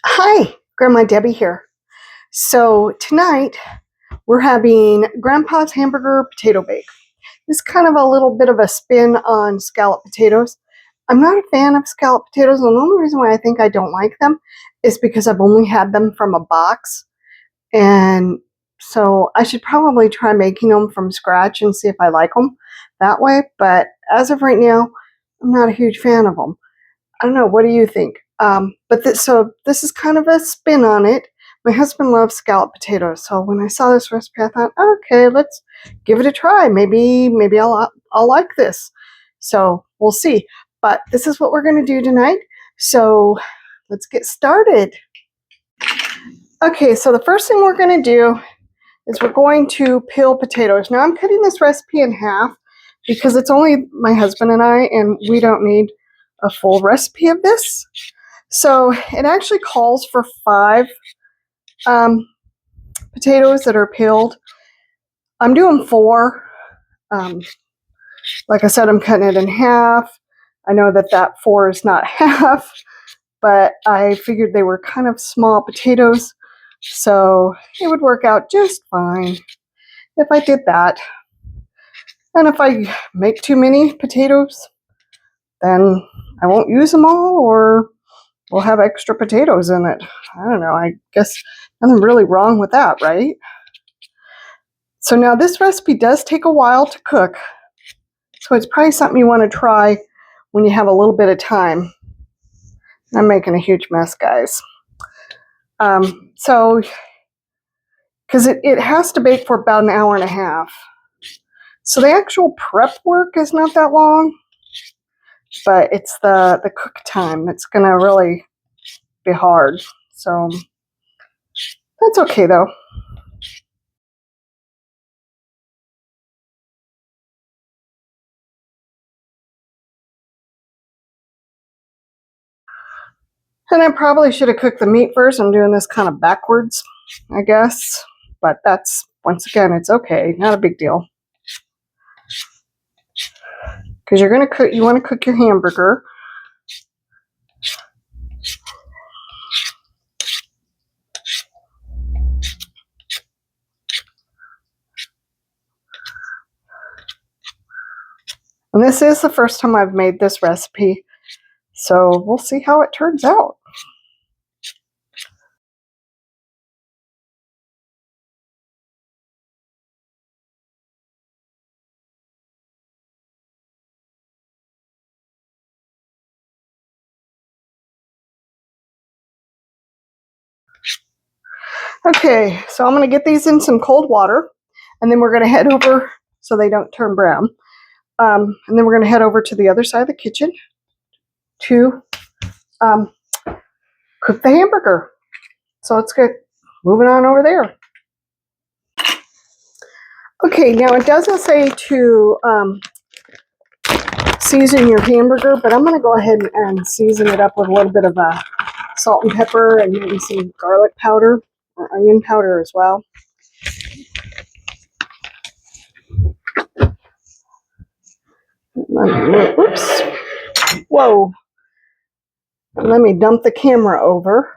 Hi, Grandma Debbie here. So tonight we're having Grandpa's hamburger potato bake. This is kind of a little bit of a spin on scalloped potatoes. I'm not a fan of scalloped potatoes, and the only reason why I think I don't like them is because I've only had them from a box. And so I should probably try making them from scratch and see if I like them that way. But as of right now, I'm not a huge fan of them. I don't know. What do you think? So this is kind of a spin on it. My husband loves scalloped potatoes, so when I saw this recipe, I thought, okay, let's give it a try. Maybe I'll like this. So we'll see. But this is what we're going to do tonight. So let's get started. Okay, so the first thing we're going to do is we're going to peel potatoes. Now I'm cutting this recipe in half because it's only my husband and I, and we don't need a full recipe of this. So it actually calls for 5 potatoes that are peeled. I'm doing 4. Like I said, I'm cutting it in half. I know that 4 is not half, but I figured they were kind of small potatoes, so it would work out just fine if I did that. And if I make too many potatoes, then I won't use them all, or we'll have extra potatoes in it. I don't know. I guess nothing really wrong with that, right? So now this recipe does take a while to cook. So it's probably something you want to try when you have a little bit of time. I'm making a huge mess, guys. Because it has to bake for about an hour and a half. So the actual prep work is not that long, but it's the cook time that's going to really be hard. So that's okay, though. And I probably should have cooked the meat first. I'm doing this kind of backwards, I guess. But that's, once again, it's okay. Not a big deal. Because you're going to cook, you want to cook your hamburger. And this is the first time I've made this recipe. So we'll see how it turns out. Okay, so I'm going to get these in some cold water, and then we're going to head over so they don't turn brown. And then we're going to head over to the other side of the kitchen to cook the hamburger. So let's get moving on over there. Okay, now it doesn't say to season your hamburger, but I'm going to go ahead and season it up with a little bit of salt and pepper and maybe some garlic powder or onion powder as well. Oops. Whoa. Let me dump the camera over.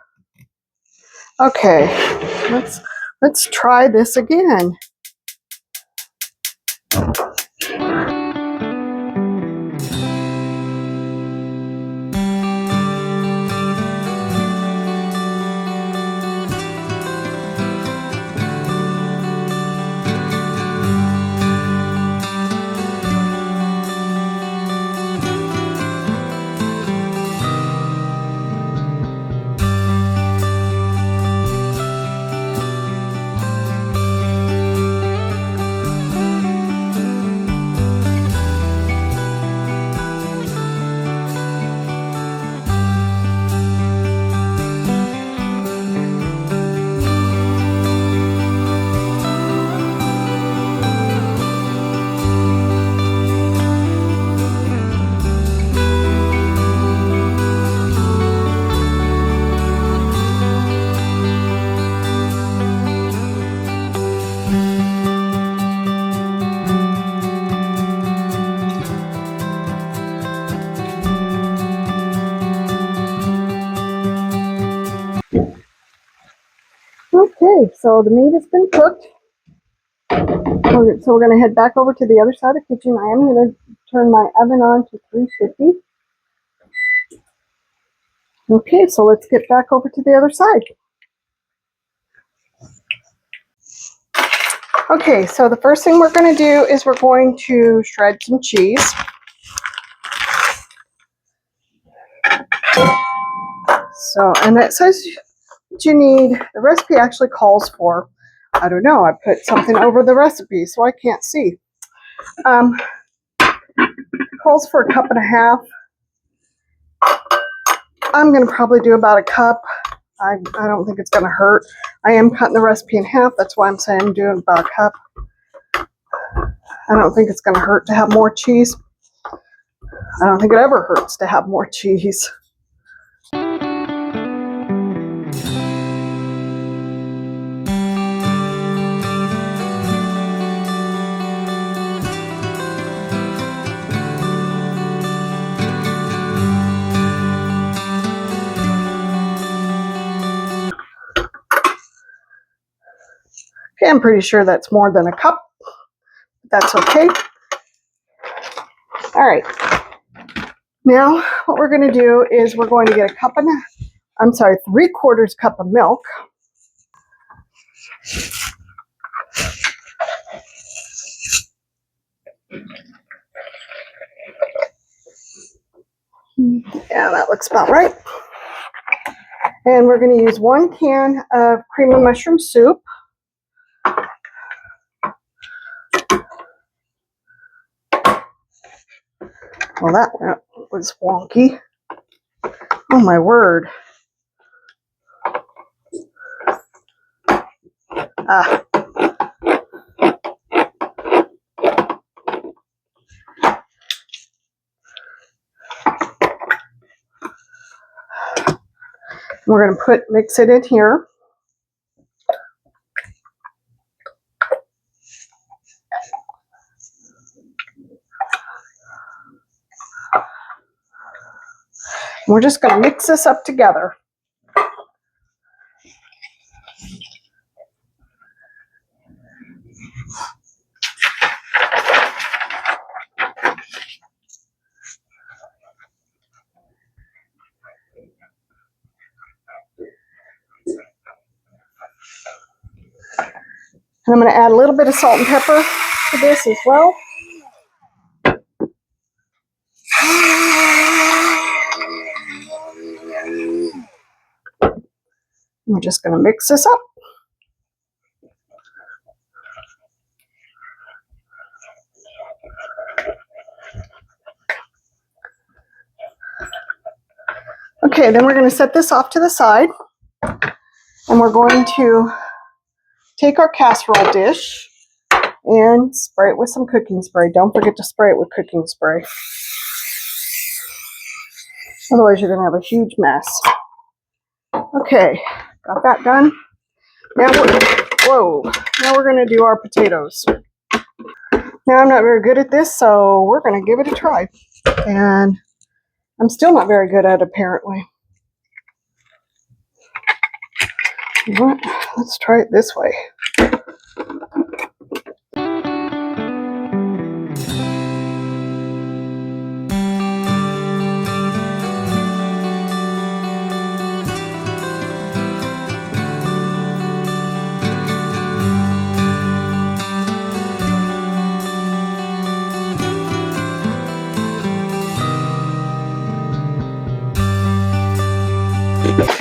Okay, let's try this again. Okay, so the meat has been cooked. So we're going to head back over to the other side of the kitchen. I am going to turn my oven on to 350. Okay, so let's get back over to the other side. Okay, so the first thing we're going to do is we're going to shred some cheese. So, and it says you need, the recipe actually calls for, I don't know, I put something over the recipe so I can't see. Calls for 1.5 cups. I'm going to probably do about 1 cup. I don't think it's going to hurt. I am cutting the recipe in half. That's why I'm saying I'm doing about 1 cup. I don't think it's going to hurt to have more cheese. I don't think it ever hurts to have more cheese. Okay, I'm pretty sure that's more than 1 cup. That's okay. All right. Now, what we're going to do is we're going to get 3/4 cup of milk. Yeah, that looks about right. And we're going to use 1 can of cream of mushroom soup. Well, that was wonky. Oh my word. We're going to mix it in here. We're just going to mix this up together. And I'm going to add a little bit of salt and pepper to this as well. We're just going to mix this up. Okay, then we're going to set this off to the side. And we're going to take our casserole dish and spray it with some cooking spray. Don't forget to spray it with cooking spray. Otherwise, you're going to have a huge mess. Okay, got that done. Now we're going to do our potatoes. Now, I'm not very good at this, so we're going to give it a try. And I'm still not very good at it, apparently. Let's try it this way.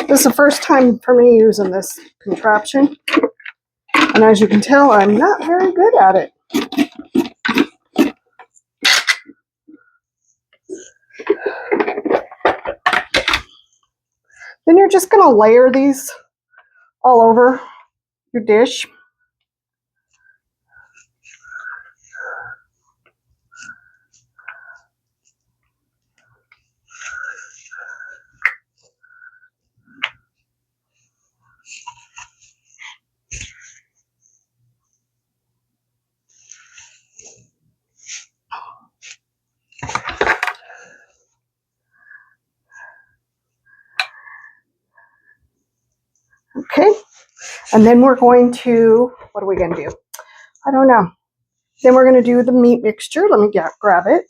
This is the first time for me using this contraption. And as you can tell, I'm not very good at it. Then you're just going to layer these all over your dish. Okay, And then we're going to, what are we going to do? I don't know. Then we're going to do the meat mixture. Let me grab it.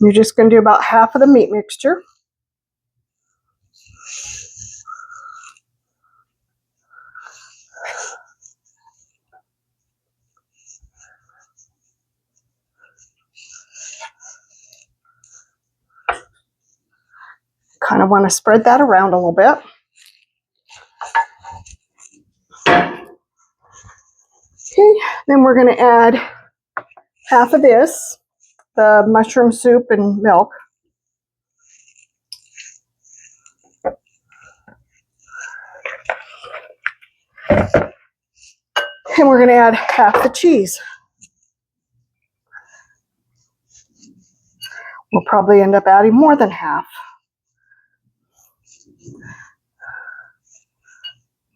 You're just going to do about half of the meat mixture. Kind of want to spread that around a little bit. Okay, then we're going to add half of this, the mushroom soup and milk. And we're going to add half the cheese. We'll probably end up adding more than half.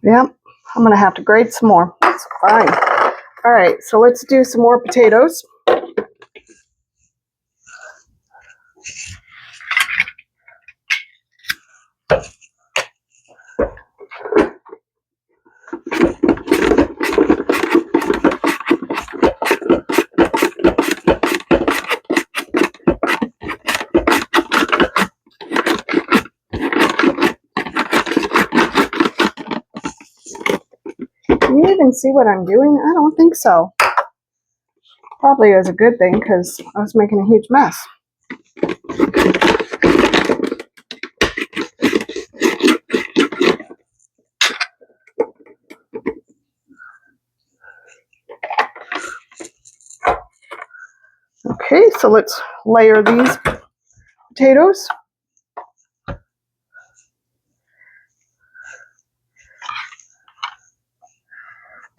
Yep, I'm going to have to grate some more. That's fine. All right, so let's do some more potatoes. Can you even see what I'm doing? I don't think so. Probably is a good thing because I was making a huge mess. Okay, so let's layer these potatoes.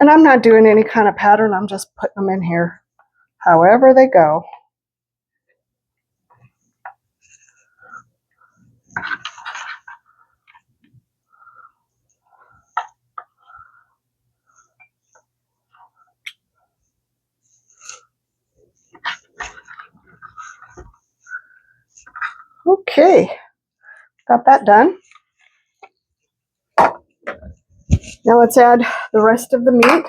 And I'm not doing any kind of pattern, I'm just putting them in here however they go. Okay, got that done. Now let's add the rest of the meat.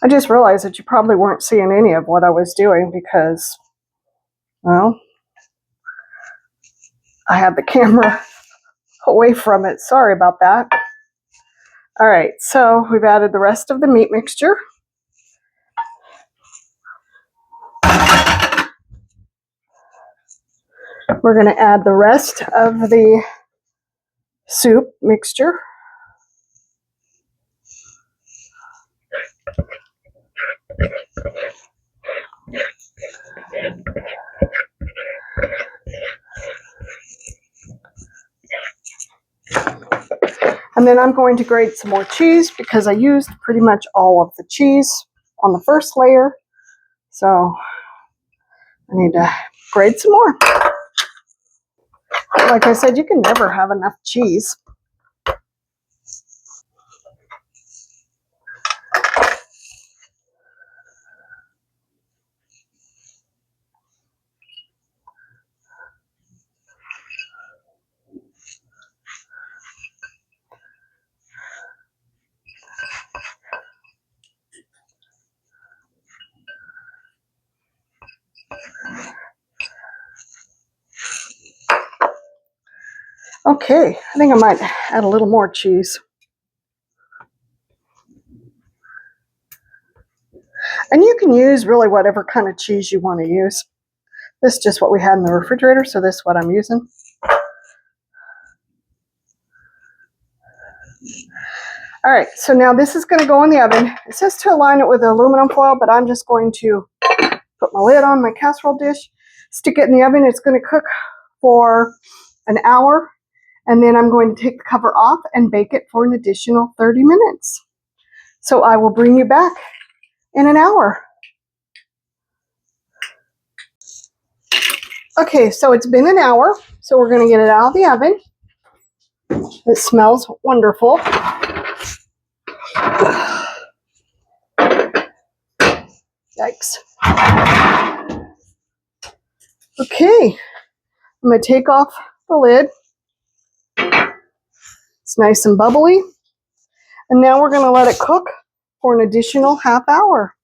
I just realized that you probably weren't seeing any of what I was doing because, well, I had the camera away from it. Sorry about that. All right, so we've added the rest of the meat mixture. We're going to add the rest of the soup mixture. And then I'm going to grate some more cheese because I used pretty much all of the cheese on the first layer. So I need to grate some more. Like I said, you can never have enough cheese. Okay, I think I might add a little more cheese. And you can use really whatever kind of cheese you want to use. This is just what we had in the refrigerator, so this is what I'm using. All right, so now this is going to go in the oven. It says to align it with aluminum foil, but I'm just going to put my lid on my casserole dish, stick it in the oven. It's going to cook for an hour, and then I'm going to take the cover off and bake it for an additional 30 minutes. So I will bring you back in an hour. Okay, so it's been an hour, so we're going to get it out of the oven. It smells wonderful. Yikes. Okay, I'm going to take off the lid. It's nice and bubbly. And now we're going to let it cook for an additional half hour.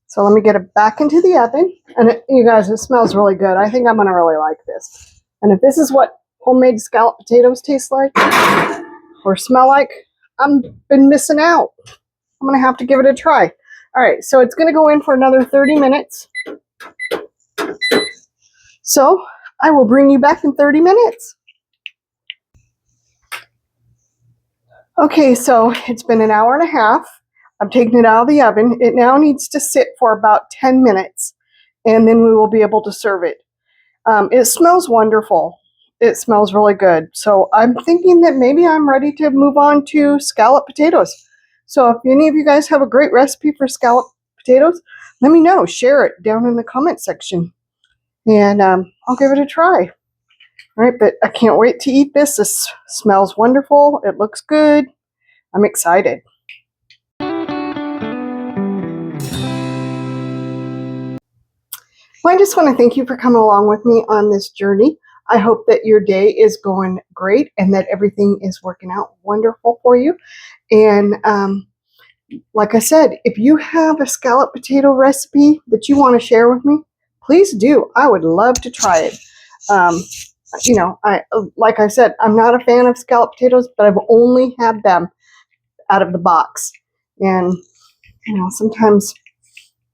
So let me get it back into the oven. And you guys, it smells really good. I think I'm going to really like this. And if this is what homemade scalloped potatoes taste like or smell like, I've been missing out. I'm going to have to give it a try. All right, so it's going to go in for another 30 minutes. So I will bring you back in 30 minutes. Okay, so it's been an hour and a half. I've taken it out of the oven. It now needs to sit for about 10 minutes, and then we will be able to serve it. It smells wonderful. It smells really good. So I'm thinking that maybe I'm ready to move on to scalloped potatoes. So if any of you guys have a great recipe for scalloped potatoes, let me know. Share it down in the comment section, and I'll give it a try. All right, but I can't wait to eat this. This smells wonderful. It looks good. I'm excited. Well, I just want to thank you for coming along with me on this journey. I hope that your day is going great and that everything is working out wonderful for you. And like I said, if you have a scalloped potato recipe that you want to share with me, please do. I would love to try it. You know, like I said, I'm not a fan of scalloped potatoes, but I've only had them out of the box. And, you know, sometimes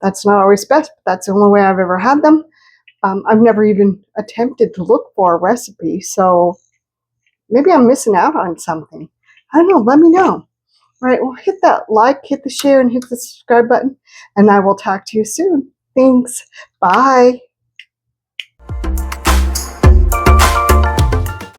that's not always best, but that's the only way I've ever had them. I've never even attempted to look for a recipe, so maybe I'm missing out on something. I don't know. Let me know. All right, well, hit that like, hit the share, and hit the subscribe button, and I will talk to you soon. Thanks. Bye.